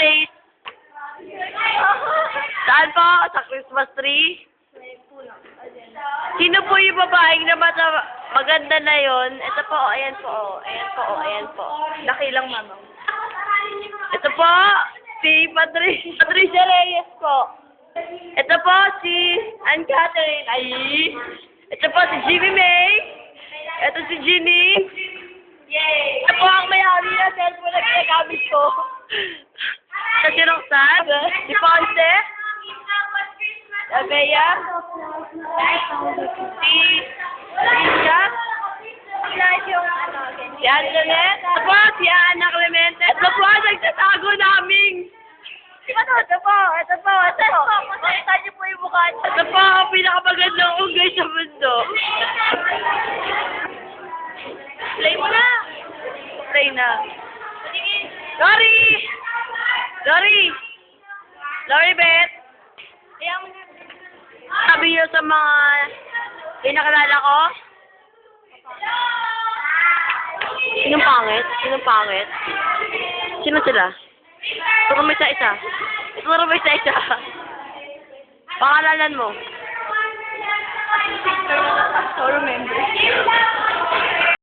place? Saan po? Sa Christmas tree? Sino po yung babaeng na maganda na yon? Ito po, ayan po, ayan po, ayan po. Laki lang, mama. Ito po, si Patricia Reyes po. Ito po, si Ann Catherine. Ay! Ito po, si Jimmy May. Ito si Ginny. Yay! Ito po ang may-ari na cellphone na ginagamit ko. Ito si Roxanne. Si Ponce. Si Bea. Si Alicia. Si Antoinette. Ito po, si Ana Clemente. Ito po, nagtatago naming. Ito po. Makita niyo po yung mukha niyo. Ito po ang pinakamagandang ugay sa mundo. Play mo na. Play na. Lori! Lori, Beth! Kaya mo na. Sabi niyo sa mga pinakalala ko? Sinong pangit? Sino sila? Turo mo isa-isa. Pangalanan mo. So remember.